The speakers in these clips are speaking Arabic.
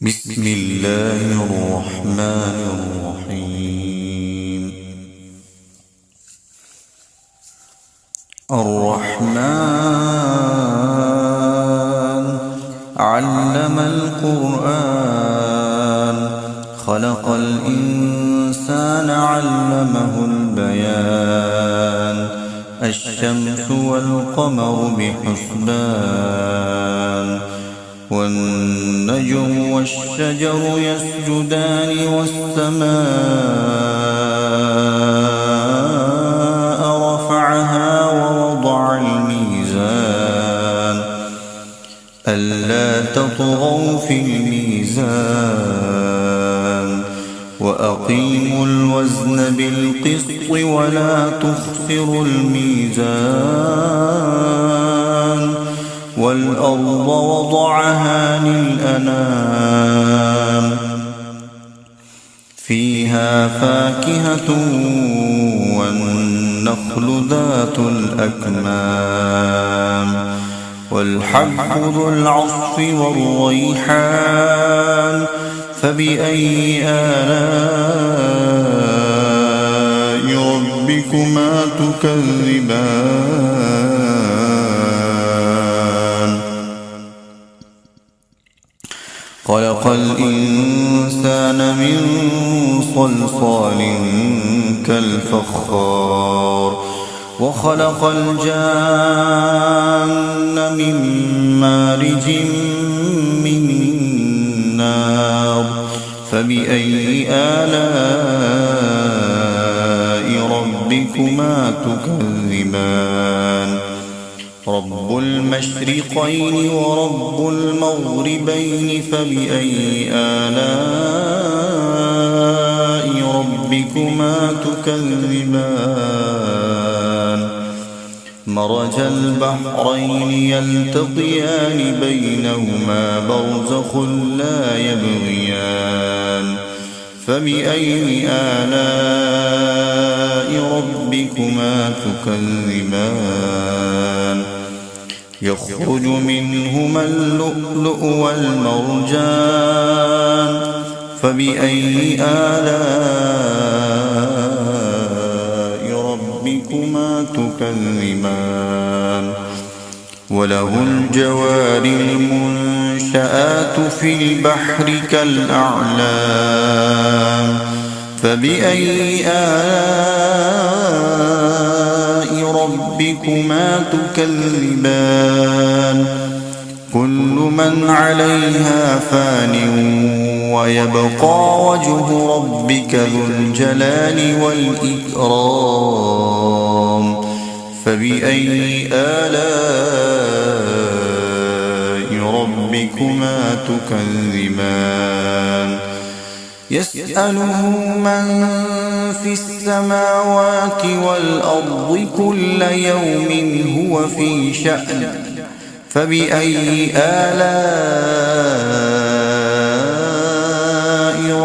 بسم الله الرحمن الرحيم. الرحمن علم القرآن، خلق الإنسان علمه البيان. الشمس والقمر بحسبان، والنجم والشجر يسجدان، والسماء رفعها ووضع الميزان ألا تطغوا في الميزان، وأقيموا الوزن بالقسط ولا تخسروا الميزان. والأرض وضعها للأنام، فيها فاكهة والنخل ذات الأكمام، والحب ذو العصف والريحان. فبأي آلاء ربكما تكذبان؟ خلق الإنسان من صلصال كالفخار، وخلق الجان من مارج من نار. فبأي آلاء ربكما تكذبان؟ رب المشرقين ورب المغربين، فبأي آلاء ربكما تكذبان؟ مرج البحرين يلتقيان، بينهما برزخ لا يبغيان. فبأي آلاء ربكما تكذبان؟ يخرج منهما اللؤلؤ والمرجان. فبأي آلاء ربكما تكذبان؟ وله الجوار المنشآت في البحر كالأعلام. فبأي آلاء ربكما تكذبان؟ كل من عليها فان، ويبقى وجه ربك ذو الجلال والإكرام. فبأي آلاء ربكما تكذبان؟ يسأله من في السماوات والأرض كل يوم هو في شأن. فبأي آلاء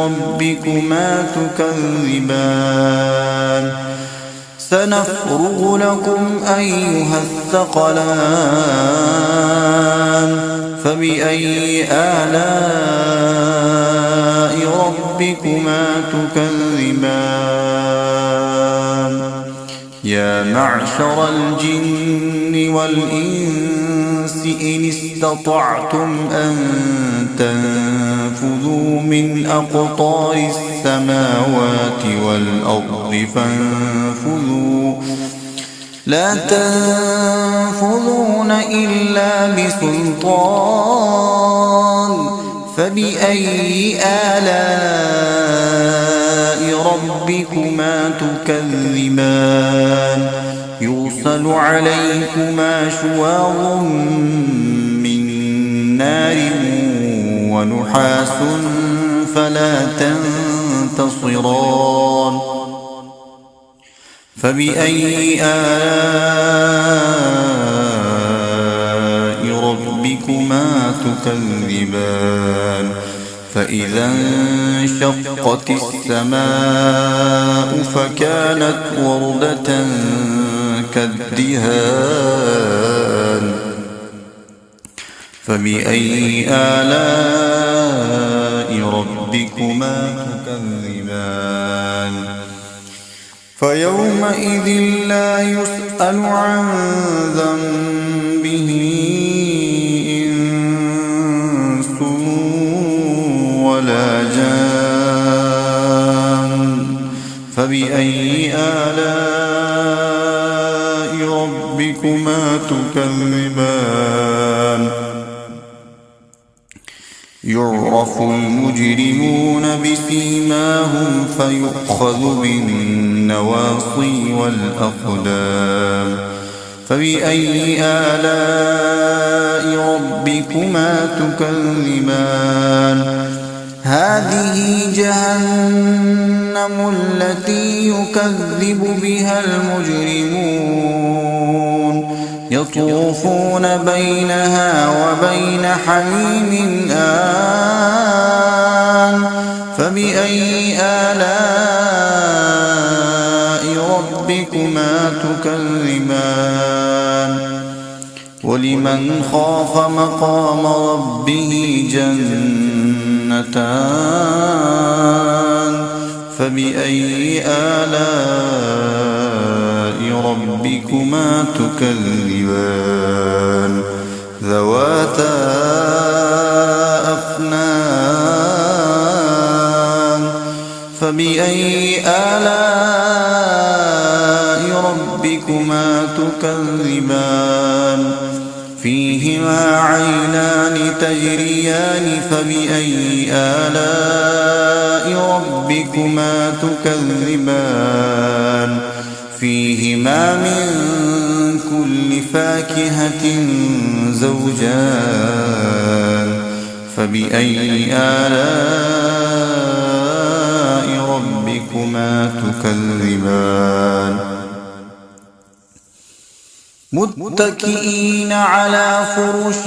ربكما تكذبان؟ سنفرغ لكم أيها الثقلان. فبأي آلاء ربكما تكذبان؟ يا معشر الجن والإنس إن استطعتم أن تنفذوا من أقطار السماوات والأرض فانفذوا، لا تنفذون إلا بسلطان. فبأي آلاء ربكما تكذبان؟ يرسل عليكما شواظ من نار ونحاس فلا تنتصران. فبأي آلاء ربكما تكذبان؟ فإذا انشقت السماء فكانت وردة كالدهان. فبأي آلاء ربكما تكذبان فيومئذ لا يسأل عن ذنبه إنس ولا جان فبأي آلاء ربكما تكذبان يعرف المجرمون بسيماهم فيؤخذ بالنواصي والأقدام فبأي آلاء ربكما تكذبان هذه جهنم التي يكذب بها المجرمون يطوفون بينها وبين حميم آن فبأي آلاء ربكما تكذبان ولمن خاف مقام ربه جنتان فبأي آلاء ربكما تكذبان ذواتا أفنان فبأي آلاء ربكما تكذبان فيهما عينان تجريان فبأي آلاء ربكما تكذبان فيهما من كل فاكهة زوجان فبأي آلاء ربكما تكذبان متكئين على فرش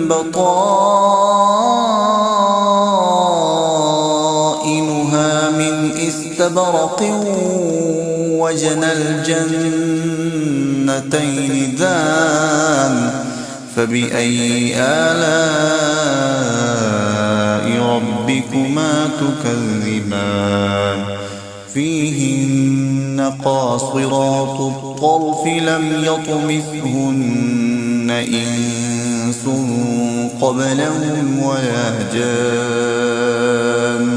بطائنها من استبرق وجنى الجنتين دان فبأي آلاء ربكما تكذبان فيهن قاصرات الطرف لم يطمثهن إنس قبلهم ولا جان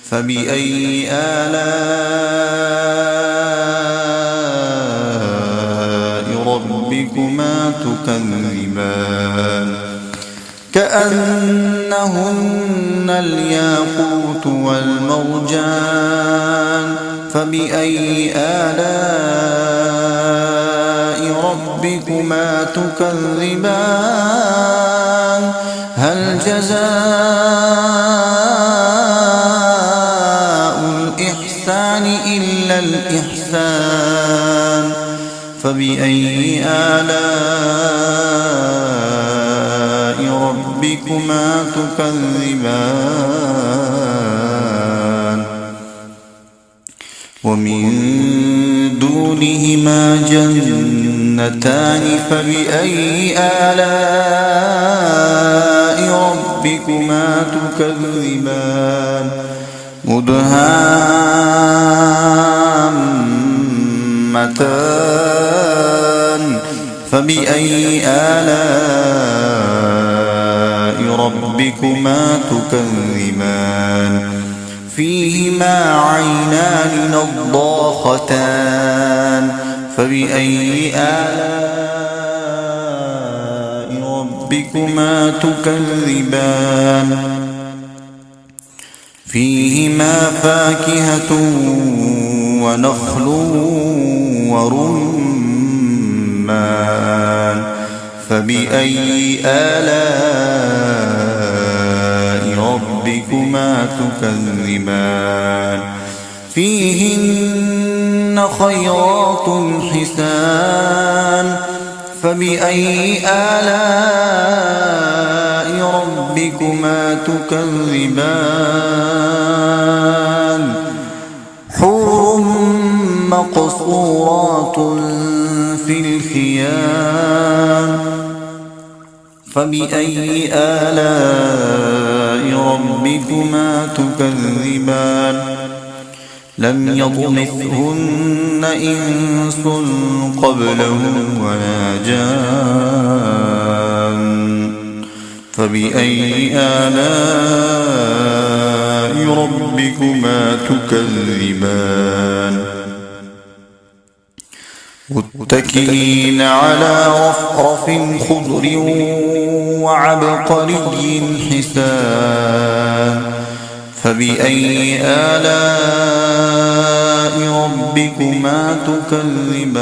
فبأي آلاء ربكما تكذبان كأنهن الياقوت والمرجان فبأي آلاء ربكما تكذبان هل جزاء الإحسان إلا الإحسان فبأي آلاء ربكما تكذبان ومن دونهما جنتان فبأي آلاء ربكما تكذبان مدهامتان فبأي آلاء ربكما تكذبان فيهما عينان نضاختان فبأي آلاء ربكما تكذبان فيهما فاكهة ونخل ورمان فبأي آلاء ربكما تكذبان فيهن خيرات حسان فبأي آلاء ربكما تكذبان حور مقصورات في الخيام فبأي آلاء ربكما تكذبان لم يطمثهن إنس قبلهم ولا جان فبأي آلاء ربكما تكذبان متكئين على رفرف خضر وعبقري حسان فبأي آلاء ربكما تكذبان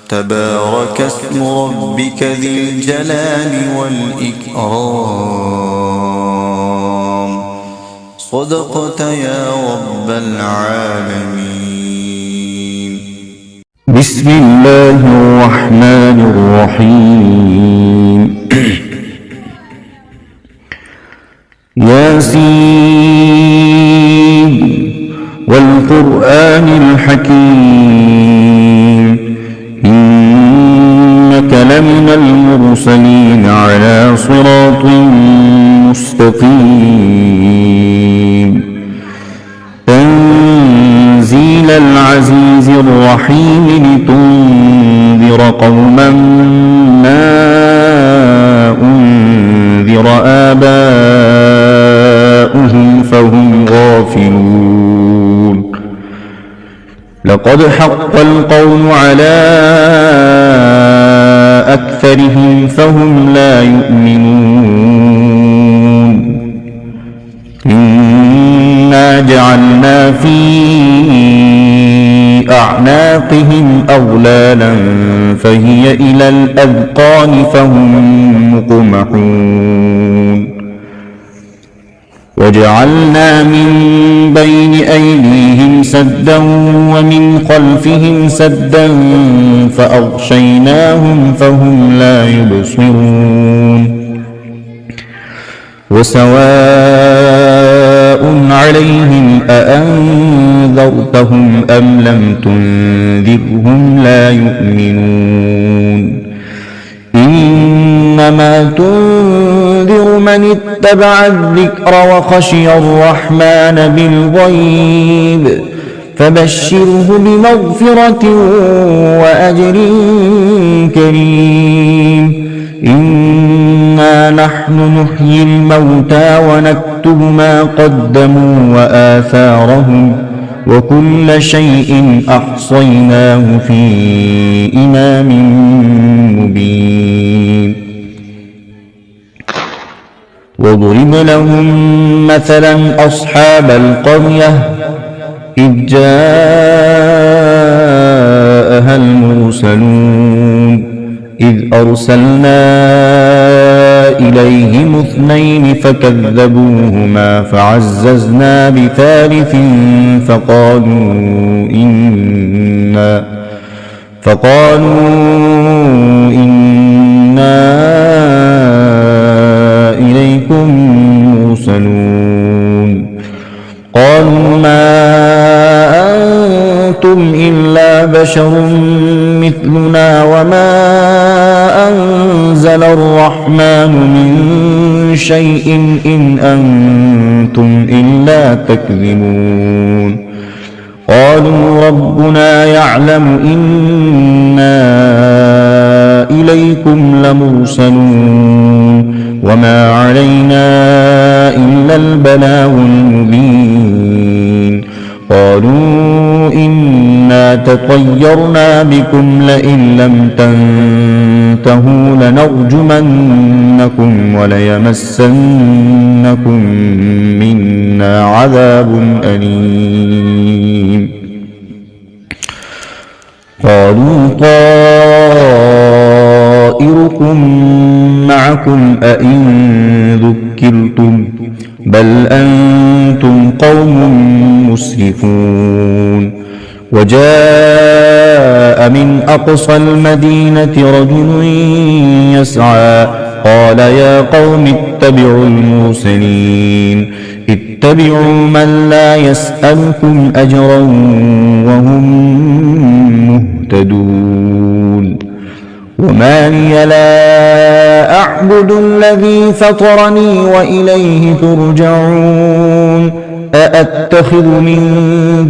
تبارك اسم ربك ذي الجلال والإكرام صدقت يا رب العالمين. بسم الله الرحمن الرحيم. ياسين والقرآن الحكيم إنك لمن المرسلين على صراط مستقيم تنزيل العزيز الرحيم لتنذر قوما ما أنذر آباؤهم فهم غافلون لقد حق القول على أكثرهم فهم لا يؤمنون إنا جعلنا في أعناقهم أغلالا فهي إلى الأذقان فهم مقمحون وجعلنا من بين أيديهم سدا ومن خلفهم سدا فأغشيناهم فهم لا يبصرون وسواء عليهم أأنذرتهم أم لم تنذرهم لا يؤمنون إنما تنذر من اتبع الذكر وخشي الرحمن بالغيب فبشره بمغفرة وأجر كريم إنا نحن نحيي الموتى ونكتب ما قدموا وآثارهم وكل شيء أحصيناه في إمام مبين واضرب لهم مثلا أصحاب القرية إذ جاءها المرسلون إذ أرسلنا إليهم اثنين فكذبوهما فعززنا بثالث فقالوا إنا إليكم مرسلون قالوا ما أنتم إلا بشر مثلنا وما أنزل الرحمن من شيء إن أنتم إلا تكذبون قالوا ربنا يعلم إنا إليكم لمرسلون وما علينا إلا البلاغ المبين قالوا إنا تطيرنا بكم لئن لم تنتهوا لنرجمنكم وليمسنكم منا عذاب أليم قالوا طائركم معكم أئن ذكرتم بل أنتم قوم مسرفون وجاء من أقصى المدينة رجل يسعى قال يا قوم اتبعوا المرسلين اتبعوا من لا يسألكم أجرا وهم مهتدون وما لي لا أعبد الذي فطرني وإليه ترجعون أأتخذ من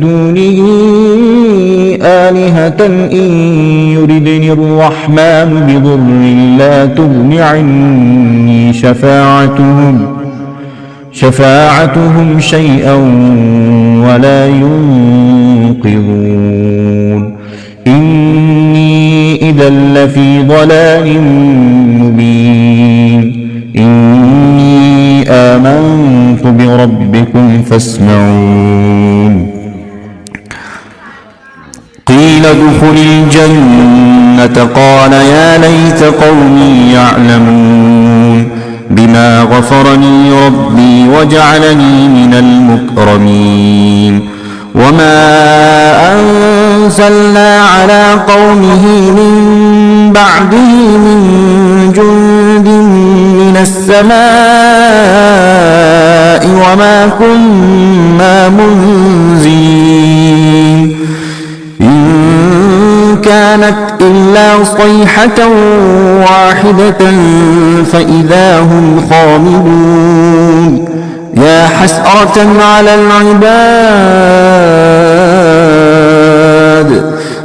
دونه آلهة إن يردني الرحمن بضر لا تغن عني شفاعتهم شيئا ولا ينقذون إني إذا لفي ضلال مبين إني آمنت بربكم فاسمعون قيل ادخل الجنة قال يا ليت قومي يعلمون بما غفرني ربي وجعلني من المكرمين وما أنزلنا على قومه من بعده من جند من السماء وما كنا منزلين إن كانت إلا صيحة واحدة فإذا هم خامدون يا حسرة على العباد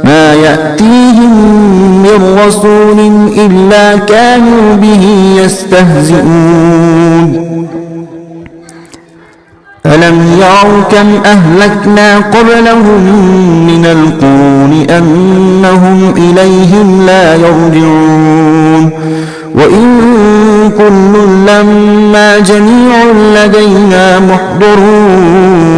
ما يأتيهم من رسول إلا كانوا به يستهزئون ألم يروا كم أهلكنا قبلهم من القرون أنهم إليهم لا يرجعون وإن كل لما جميع لدينا محضرون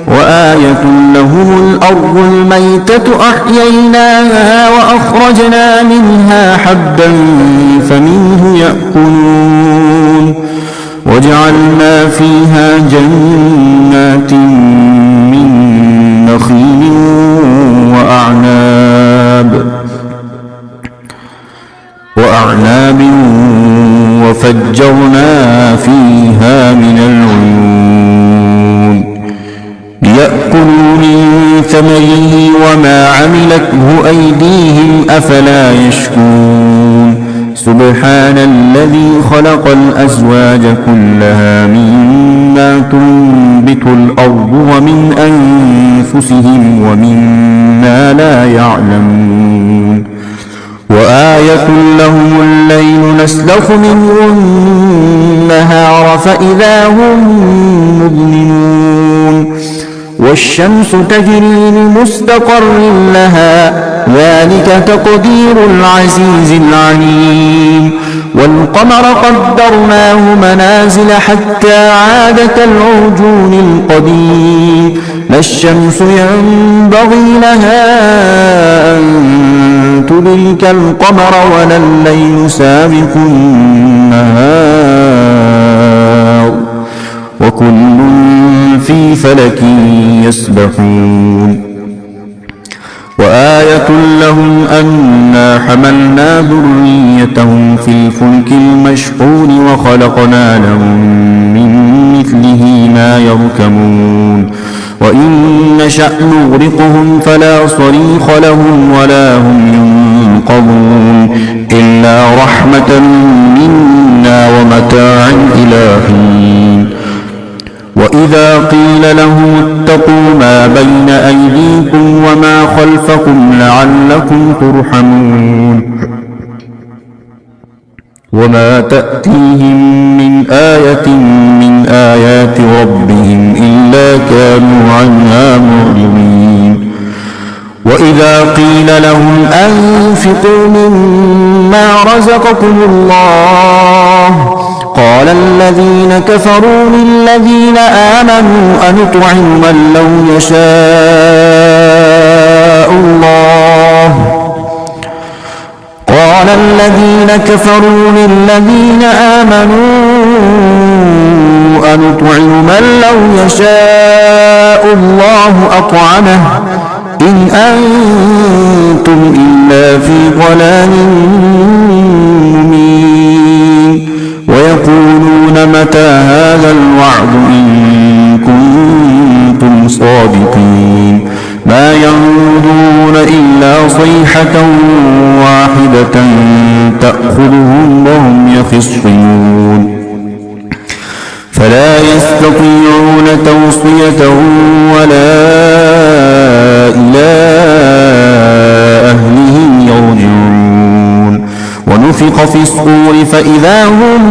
وآية لهم الأرض الميتة أحييناها وأخرجنا منها حبا فمنه يأكلون وجعلنا فيها جنات من نخيل وأعناب وفجرنا فيها من العيون ليأكلوا من ثمره وما عملته أيديهم أفلا يشكرون سبحان الذي خلق الأزواج كلها مما تنبت الأرض ومن أنفسهم ومما لا يعلمون وآية لهم الليل نسلخ منه النهار فإذا هم مظلمون والشمس تجري لمستقر لها ذلك تقدير العزيز العليم والقمر قدرناه منازل حتى عاد كالعرجون القديم لا الشمس ينبغي لها أن تدرك القمر ولا الليل سابق النهار وكل في فلك يسبحون وآية لهم أنا حملنا ذريتهم في الفلك المشحون وخلقنا لهم من مثله ما يركبون وإن نشأ نغرقهم فلا صريخ لهم ولا هم ينقذون إلا رحمة منا ومتاعا إلى حين وإذا قيل لهم اتقوا ما بين أيديكم وما خلفكم لعلكم ترحمون وما تأتيهم من آية من آيات ربهم إلا كانوا عنها معرضين وإذا قيل لهم أنفقوا مما رزقكم الله قال الذين كفروا للذين آمنوا أنطعم من لو يشاء الله قال الذين كفروا للذين آمنوا أنطعم من لو يشاء الله أطعمه إن أنتم إلا في ضلال مبين ويقولون متى هذا الوعد إن كنتم صادقين ما ينظرون إلا صيحة واحدة تأخذهم وهم يخصمون فلا يستطيعون توصية ولا إلى أهلهم يرجعون ونفخ في الصور فإذا هم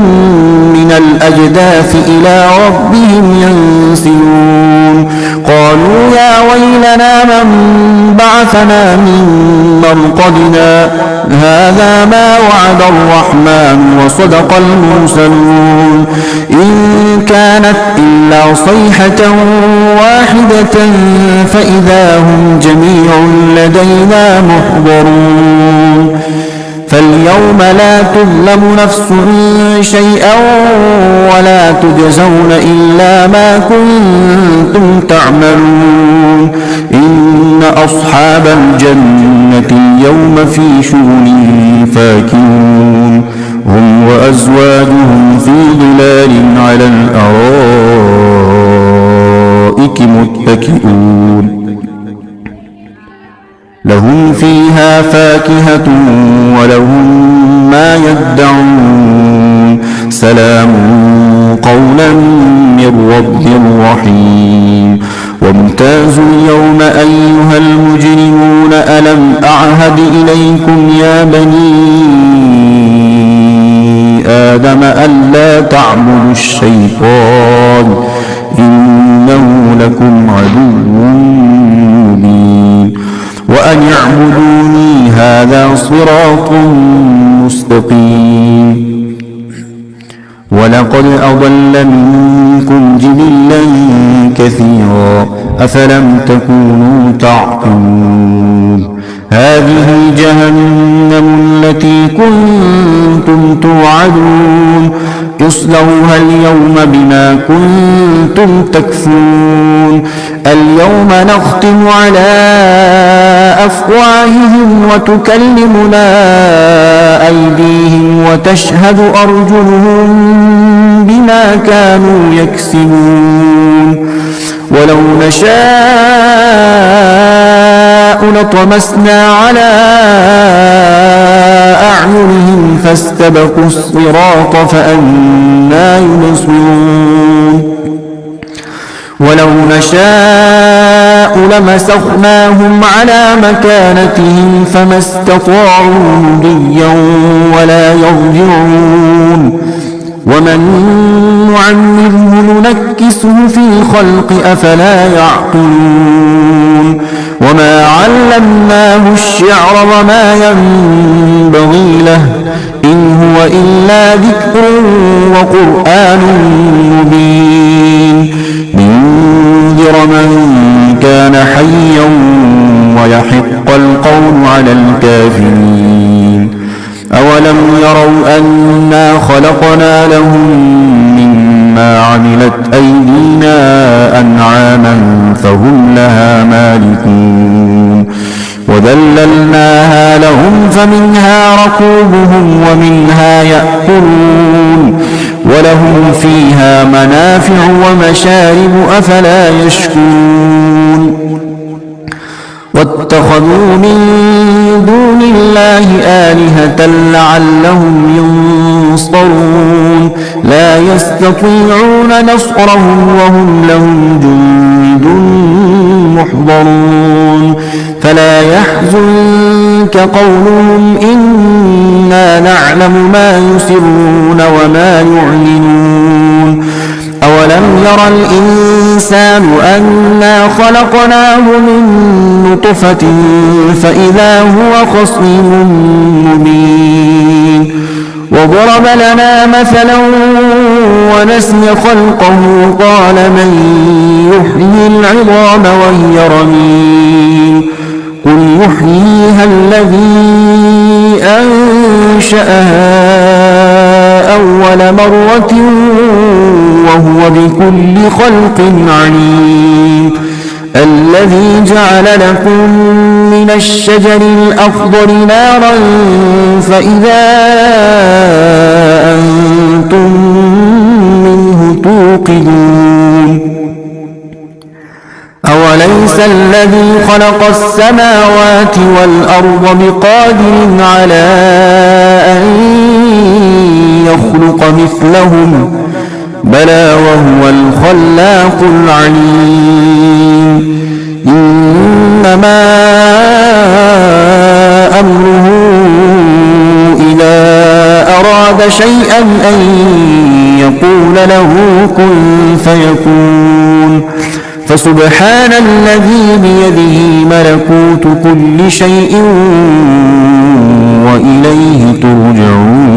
من الأجداث إلى ربهم ينسلون قالوا يا ويلنا من بعثنا من مرقدنا هذا ما وعد الرحمن وصدق المرسلون إن كانت إلا صيحة واحدة فإذا هم جميع لدينا محضرون فاليوم لا تظلم نفس شيئا ولا تجزون إلا ما كنتم تعملون إن أصحاب الجنة اليوم في شغل فاكهون هم وأزواجهم في ظلال على الأرائك متكئون لهم فيها فاكهة ولهم ما يدعون سلام قولا من رب رحيم وامتازوا اليوم أيها المجرمون ألم أعهد إليكم يا بني آدم ألا تعبدوا الشيطان إنه لكم عدو مبين وأن اعبدوني هذا صراط مستقيم ولقد أضل منكم جبلا كثيرا أفلم تكونوا تعقلون هذه جهنم التي كنتم توعدون اصلوها اليوم بما كنتم تكفرون اليوم نختم على أفواههم وتكلمنا أيديهم وتشهد أرجلهم بما كانوا يكسبون ولو نشاء لطمسنا على أعينهم فاستبقوا الصراط فأنى يبصرون ولو نشاء لمسخناهم على مكانتهم فما استطاعوا مضيا ولا يرجعون ومن نعمره ننكسه في الخلق أفلا يعقلون وما علمناه الشعر وما ينبغي له إن هو إلا ذكر وقرآن مبين لينذر من كان حيا ويحق القول على الكافرين أولم يروا أنا خلقنا لهم مما عملت أيدينا أنعاما فهم لها مالكون وذللناها لهم فمنها ركوبهم ومنها يأكلون ولهم فيها منافع ومشارب أفلا يشكرون واتخذوا من دون الله آلهة لعلهم ينصرون لا يستطيعون نصرهم وهم لهم جند محضرون فلا يحزنك قولهم إنا نعلم ما يسرون وما يعلنون أولم ير الإنسان أنا خلقناه من نطفة فإذا هو خصيم مبين وضرب لنا مثلا ونسي خلقه قال من يحيي العظام وهي رميم قل يحييها الذي أنشأها أول مرة وهو بكل خلق عليم الذي جعل لكم من الشجر الأخضر نارا فإذا أنتم منه توقدون أوليس الذي خلق السماوات والأرض بقادر على أن مثلهم بلى وهو الخلاق العليم إنما أمره إذا أراد شيئا أن يقول له كن فيكون فسبحان الذي بيده ملكوت كل شيء وإليه ترجعون